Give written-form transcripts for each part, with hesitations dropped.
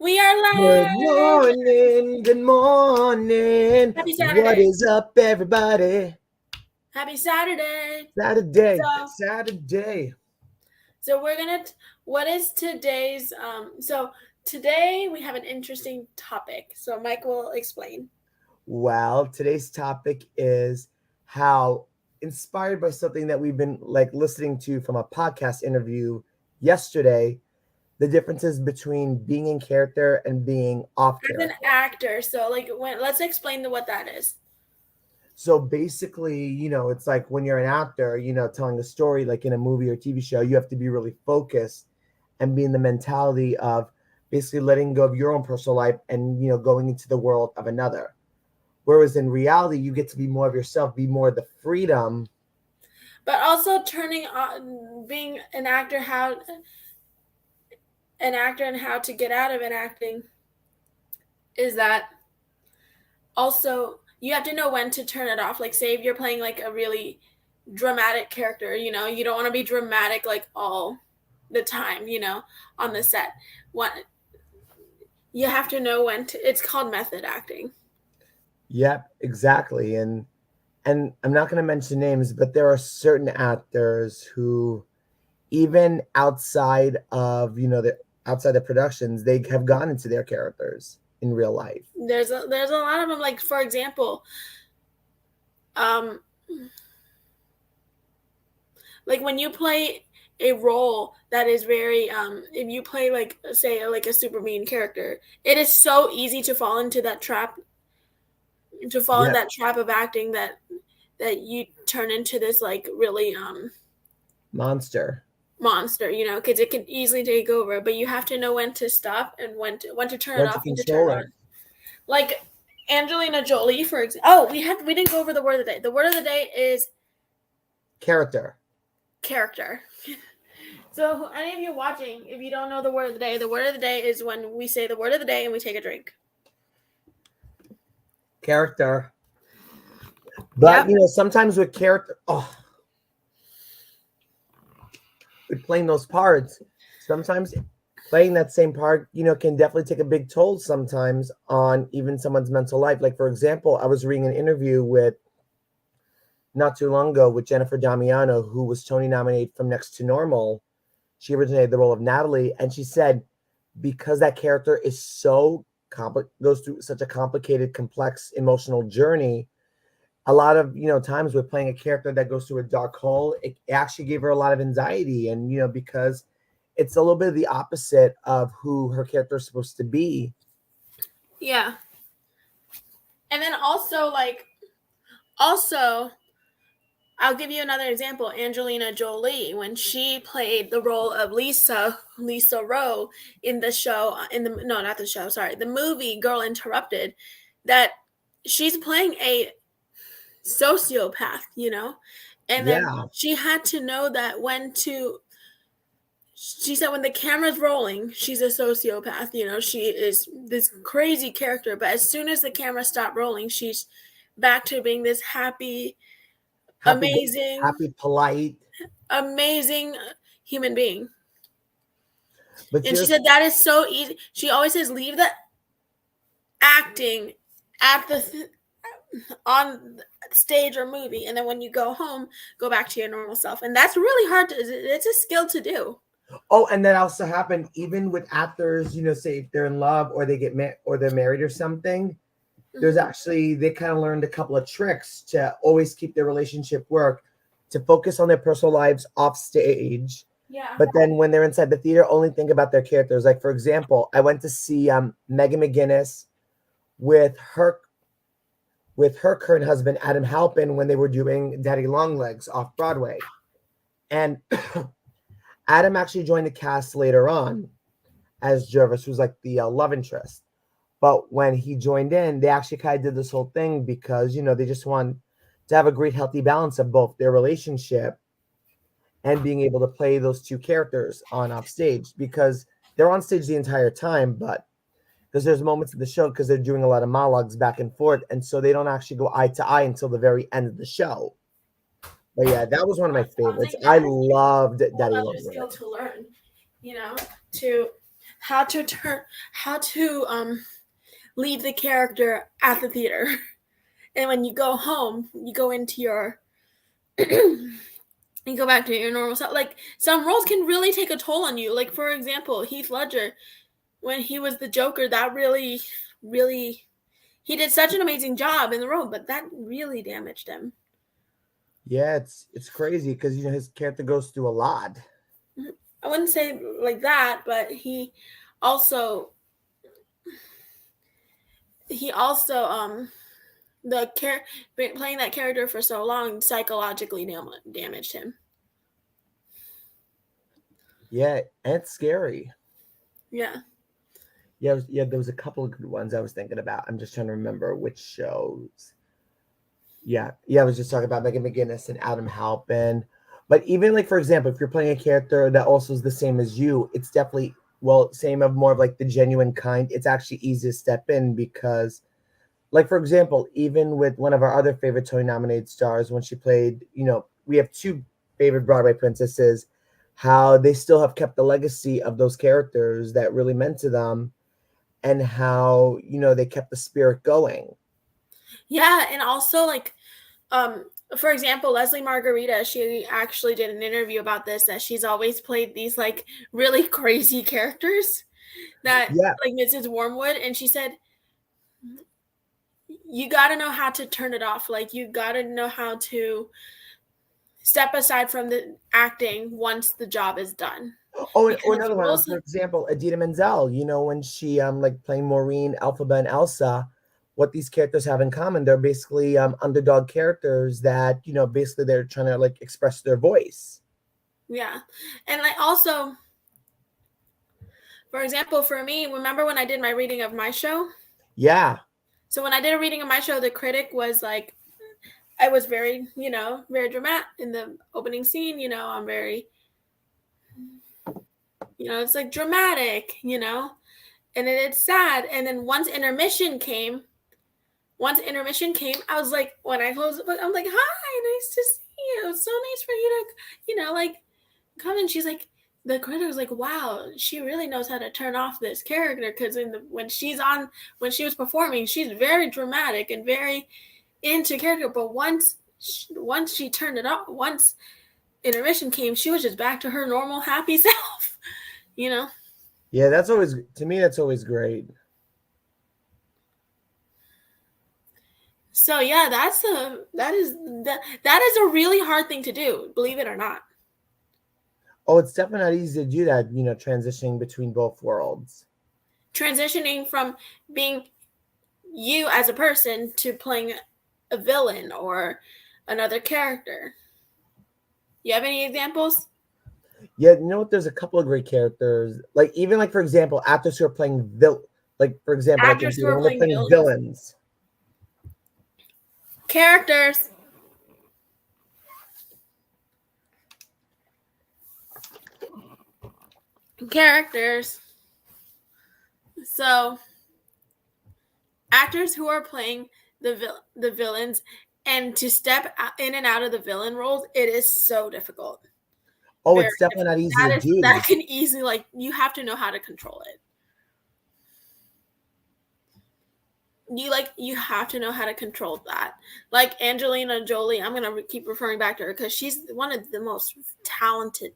We are Good live! morning, good morning. Happy What Saturday! is up, everybody? Happy Saturday! Saturday, So, Saturday. so we're gonna. What is today's? So today we have an interesting topic. So Mike will explain. Well, today's topic is how, inspired by something that we've been listening to from a podcast interview yesterday, the differences between being in character and being off As an character. actor, so let's explain what that is. So basically, it's like when you're an actor, telling a story like in a movie or TV show, you have to be really focused and be in the mentality of basically letting go of your own personal life and, going into the world of another. Whereas in reality, you get to be more of yourself, be more of the freedom. But also turning on being an actor and how to get out of an acting is that also you have to know when to turn it off. Like say if you're playing like a really dramatic character, you don't want to be dramatic like all the time, on the set. What you have to know when to, it's called method acting. Yep, exactly. And I'm not going to mention names, but there are certain actors who, even outside the productions, they have gone into their characters in real life. There's a lot of them, like for example, um like when you play a role that is very if you play like say like a super mean character, it is so easy to fall into that trap, in Yep, that trap of acting that you turn into this like really monster. monster, because it can easily take over. But you have to know when to stop and when to turn it When to off, when to turn control it it. on. Like Angelina Jolie, for example. Oh, we didn't go over the word of the day. The word of the day is Character. character. So, any of you watching, if you don't know the word of the day is when we say the word of the day and we take a drink. Character. But Yep. sometimes with character, with playing those parts, sometimes playing that same part, can definitely take a big toll sometimes on even someone's mental life. Like for example, I was reading an interview with not too long ago with Jennifer Damiano, who was Tony nominated from Next to Normal. She originated the role of Natalie, and she said because that character is so goes through such a complicated, complex emotional journey. A lot of times with playing a character that goes through a dark hole, it actually gave her a lot of anxiety, and because it's a little bit of the opposite of who her character is supposed to be. Yeah. And then also, I'll give you another example. Angelina Jolie, when she played the role of Lisa Rowe in the show, no, not the show, sorry, the movie Girl Interrupted, that she's playing a sociopath, and then Yeah, she had to know that she said when the camera's rolling, she's a sociopath, she is this crazy character, but as soon as the camera stopped rolling, she's back to being this happy, happy, amazing, happy, polite. amazing human being. But And she here's said that is so easy. She always says, leave the acting at on stage or movie, and then when you go home, go back to your normal self. And that's really hard it's a skill to do. and that also happened even with actors. Say if they're in love or they get or they're married or something. There's Mm-hmm. actually they kind of learned a couple of tricks to always keep their relationship work, to focus on their personal lives off stage. Yeah. But then when they're inside the theater, only think about their characters. Like for example, I went to see Megan McGinnis with her current husband Adam Halpin when they were doing Daddy Longlegs off Broadway, and Adam actually joined the cast later on as Jervis, who's like the love interest. But when he joined in, they actually kind of did this whole thing because they just want to have a great healthy balance of both their relationship and being able to play those two characters on off stage, because they're on stage the entire time, but because there's moments of the show because they're doing a lot of monologues back and forth, and so they don't actually go eye to eye until the very end of the show. But yeah, that was one of my That's favorites. something I that is loved a whole Daddy other Long skill Legs. to learn, you know, to how to leave the character at the theater. And when you go home, you go into your you go back to your normal self. Like, some roles can really take a toll on you. Like, for example, Heath Ledger, when he was the Joker, that really, really, he did such an amazing job in the role, but that really damaged him. Yeah, it's crazy because his character goes through a lot. I wouldn't say like that, but also he also playing that character for so long psychologically damaged him. Yeah, and it's scary. Yeah. Yeah, there was a couple of good ones I was thinking about. I'm just trying to remember which shows. Yeah, I was just talking about Megan McGinnis and Adam Halpin. But even like, for example, if you're playing a character that also is the same as you, it's definitely, well, same of more of like the genuine kind. It's actually easy to step in because, like, for example, even with one of our other favorite Tony nominated stars, when she played, we have two favorite Broadway princesses, how they still have kept the legacy of those characters that really meant to them, and how, they kept the spirit going. Yeah, and also like for example, Leslie Margarita, she actually did an interview about this, that she's always played these like really crazy characters, that Yeah. like Mrs. Wormwood, and she said you got to know how to turn it off. Like, you got to know how to step aside from the acting once the job is done. Oh, or Because another one, roles, for example, Adita Menzel, when she like playing Maureen, Elphaba, and Elsa, what these characters have in common, they're basically underdog characters that, basically they're trying to like express their voice. yeah. And like, also, for example, for me, remember when I did my reading of my show? Yeah. So when I did a reading of my show, the critic was like, I was very, very dramatic in the opening scene. I'm very, it's like dramatic, and it's sad. And then once intermission came, I was like, when I closed the book, I'm like, hi, nice to see you. It's so nice for you to, like, come. And she's like, the critic was like, wow, she really knows how to turn off this character, because when she was performing, she's very dramatic and very into character. But once she turned it off, once intermission came, she was just back to her normal happy self. Yeah, that's always, to me, that's always great. So yeah, that is a really hard thing to do, believe it or not. Oh, it's definitely not easy to do that, transitioning between both worlds. Transitioning from being you as a person to playing a villain or another character. You have any examples? Yeah, you know what? There's a couple of great characters. Like, even like, for example, actors who are playing like, for example, like in Actors who theater, are when they're playing playing villains. villains. Characters. So, actors who are playing the villains, and to step in and out of the villain roles, it is so difficult. Oh, Very it's definitely difficult. not easy to That do. can easily, like, you have to know how to control it. You have to know how to control that. Like Angelina Jolie, I'm gonna keep referring back to her because she's one of the most talented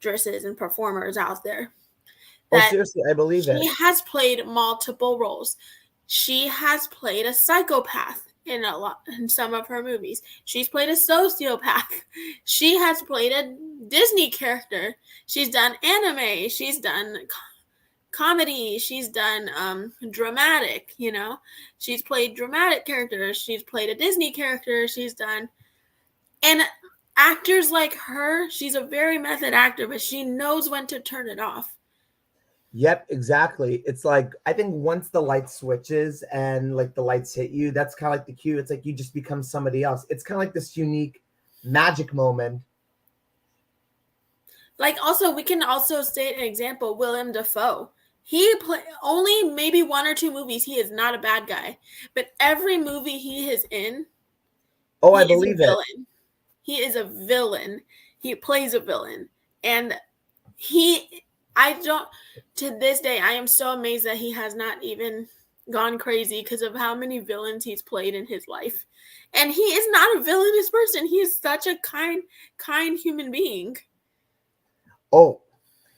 actresses and performers out there. Oh, That seriously, I believe she it. has played multiple roles. She has played a psychopath in some of her movies. She's played a sociopath. She has played a Disney character. She's done anime. She's done comedy. She's done dramatic. She's played dramatic characters. She's played a Disney character. And actors like her, she's a very method actor, but she knows when to turn it off. Yep, exactly. It's like, I think once the light switches and like the lights hit you, that's kind of like the cue. It's like you just become somebody else. It's kind of like this unique magic moment. Like, also, we can also state an example, Willem Dafoe. He only maybe one or two movies. He is not a bad guy, but every movie he is in, Oh, he I is a believe it. villain. He is a villain. He plays a villain, and he I don't, to this day, I am so amazed that he has not even gone crazy because of how many villains he's played in his life. And he is not a villainous person. He is such a kind human being. Oh,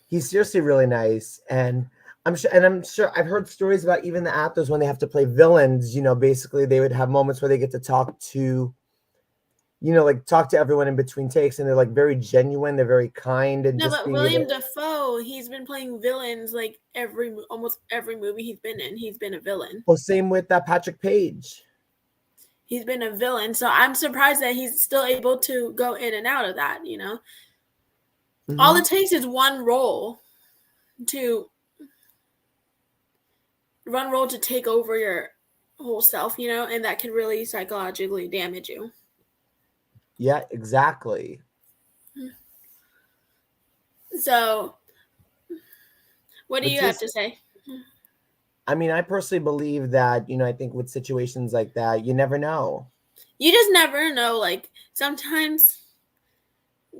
he's seriously really nice. And I'm sure I've heard stories about even the actors when they have to play villains, basically they would have moments where they get to talk to, like talk to everyone in between takes, and they're like very genuine, they're very kind, and No, just but being William able. Dafoe, he's been playing villains like almost every movie he's been in. He's been a villain. Well, same with Patrick Page. He's been a villain, so I'm surprised that he's still able to go in and out of that. All it takes is one role to take over your whole self, and that can really psychologically damage you. Yeah, exactly. So, what do you have to say? I mean, I personally believe that, I think with situations like that, you never know. You just never know. Like, sometimes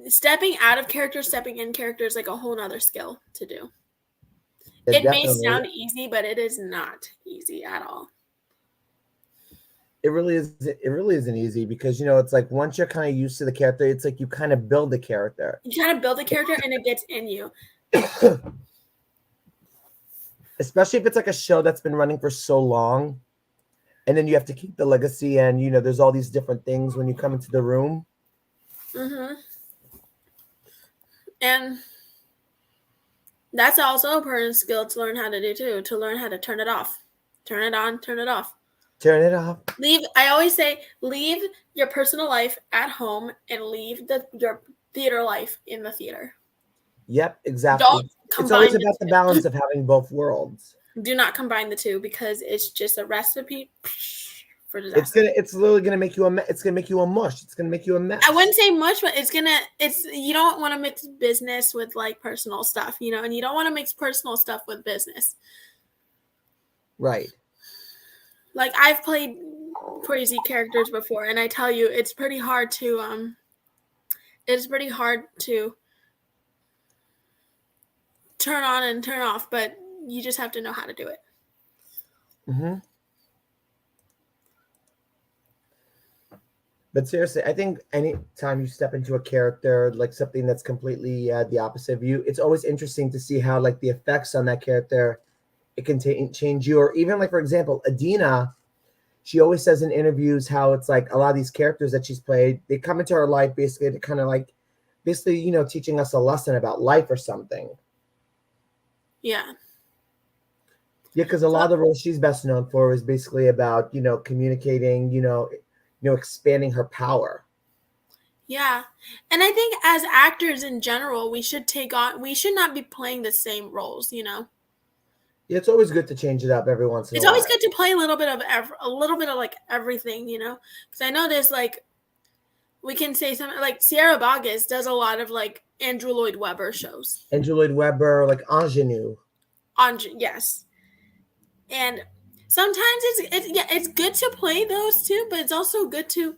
stepping out of character, stepping in character is like a whole nother skill to do. It may Definitely. sound easy, but it is not easy at all. It really is. It really isn't easy because, it's like once you're kind of used to the character, it's like you kind of build the character. You kind of build a character and it gets in you. Especially if it's like a show that's been running for so long, and then you have to keep the legacy, and there's all these different things when you come into the room. And that's also a person skill to learn how to do too, to learn how to turn it off. Turn it on, turn it off. Turn it off. I always say, leave your personal life at home and leave your theater life in the theater. Yep, exactly. Don't it's always about the balance of having both worlds. Do not combine the two because it's just a recipe for disaster. It's literally gonna make you a mush. It's gonna make you a mess. I wouldn't say much, but you don't want to mix business with like personal stuff, and you don't want to mix personal stuff with business. Right. Like, I've played crazy characters before, and I tell you, it's pretty hard to turn on and turn off, but you just have to know how to do it. But seriously, I think any time you step into a character, like something that's completely the opposite of you, it's always interesting to see how like the effects on that character, it can change you. Or even like, for example, Adina, she always says in interviews how it's like a lot of these characters that she's played, they come into her life basically to kind of like, basically, teaching us a lesson about life or something. Yeah. Yeah, because a lot of the roles she's best known for is basically about, communicating, expanding her power. Yeah. And I think as actors in general, we should not be playing the same roles, Yeah, it's always good to change it up every once in a while. It's always good to play a little bit of like everything, because I know there's like, we can say something like Sierra Boggess does a lot of like Andrew Lloyd Webber shows. Andrew Lloyd Webber, like Ingenue. Yes. And sometimes it's good to play those too, but it's also good to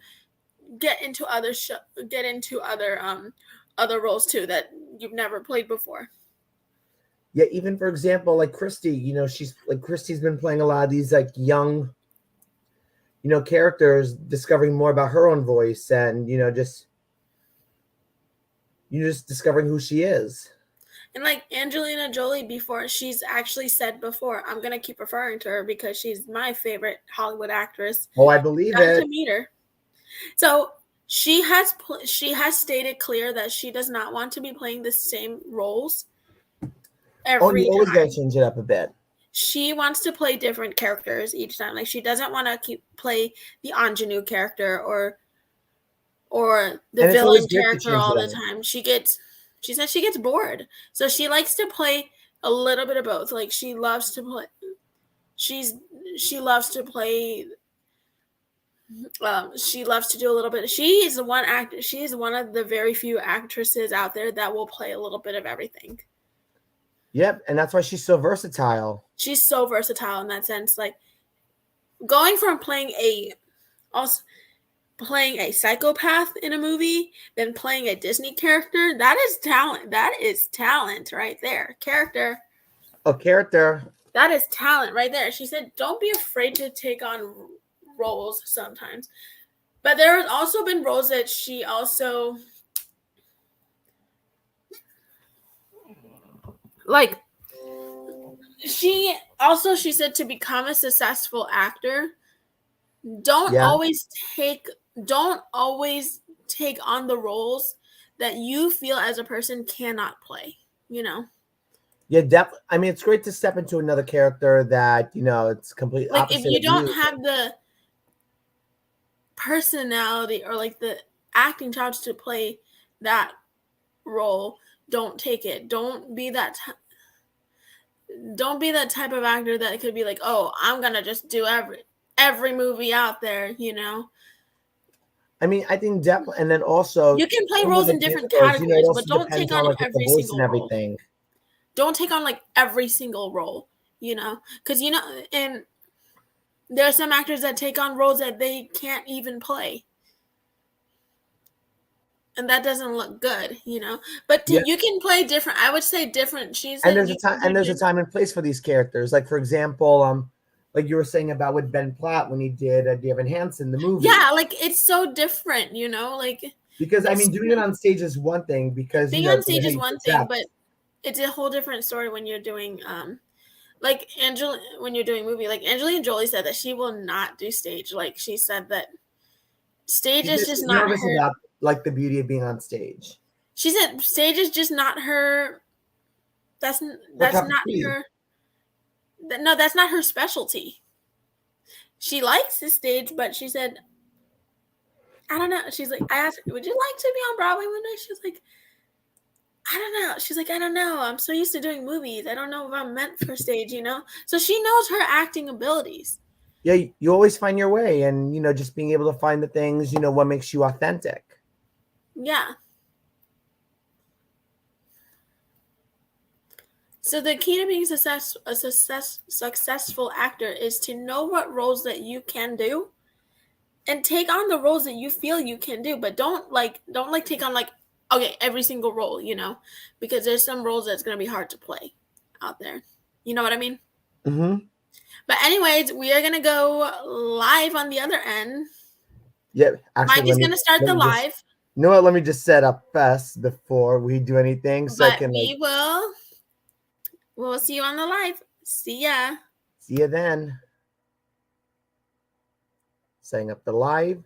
get into other other roles too that you've never played before. Yeah, even for example, like Christy, Christy's been playing a lot of these like young, characters, discovering more about her own voice, and just discovering who she is. And like Angelina Jolie, she's actually said before, I'm gonna keep referring to her because she's my favorite Hollywood actress. Oh, I believe it. To meet her. So she has stated clear that she does not want to be playing the same roles every you always time. gotta change it up a bit. She wants to play different characters each time. Like, she doesn't want to play the ingenue character or the villain character all the time. She says she gets bored. So she likes to play a little bit of both. Like, she loves to play she loves to play she loves to do a little bit. She is one of the very few actresses out there that will play a little bit of everything. Yep, and that's why she's so versatile. She's so versatile in that sense. Like, going from playing playing a psychopath in a movie than playing a Disney character. That is talent. That is talent right there. Character. A character. That is talent right there. She said, don't be afraid to take on roles sometimes. But there has also been roles that she also, like, she said to become a successful actor, don't always take on the roles that you feel as a person cannot play, you know? Yeah, definitely. I mean, it's great to step into another character that, you know, it's completely Like, opposite if you of don't you. have the personality or like the acting chops to play that role, don't take it. Don't be that type of actor that could be like, oh, I'm gonna just do every movie out there, you know? I mean, I think definitely, and then also You can play some of roles the in different roles, you know, it categories, but also don't depends take on on like with the every voice and single role. everything. Don't take on like every single role, you know? Because, you know, and there are some actors that take on roles that they can't even play. And that doesn't look good, you know? But Yeah. you can play different. I would say different. She And said there's you a time can do and place for these characters. Like for example, like you were saying about with Ben Platt when he did Dear Evan Hansen, the movie. Yeah, like it's so different, you know? Like, because I mean, doing it on stage is one thing because you being know on stage how is you one thing, project. but it's a whole different story when you're doing like when you're doing movie. Like Angelina Jolie said that she will not do stage. Like she said that stage is Because just she's not nervous her. about like the beauty of being on stage. She said stage is just not her. That's Her that's cup of not tea. her. No, that's not her specialty. She likes the stage, but she said, I don't know. She's like, I asked, would you like to be on Broadway one day? She was like, I don't know. She's like, I don't know. I'm so used to doing movies. I don't know if I'm meant for stage, you know? So she knows her acting abilities. Yeah, you always find your way, and you know, just being able to find the things, you know, what makes you authentic. Yeah. So the key to being a successful actor is to know what roles that you can do and take on the roles that you feel you can do, but don't take on like, okay, every single role, you know, because there's some roles that's going to be hard to play out there. You know what I mean? Mm-hmm. But anyways, we are going to go live on the other end. Yeah, actually, Mike is going to start the just, live. you know what? Let me just set up fast before we do anything, so I But can we'll see you on the live. See ya. see you then. Setting up the live.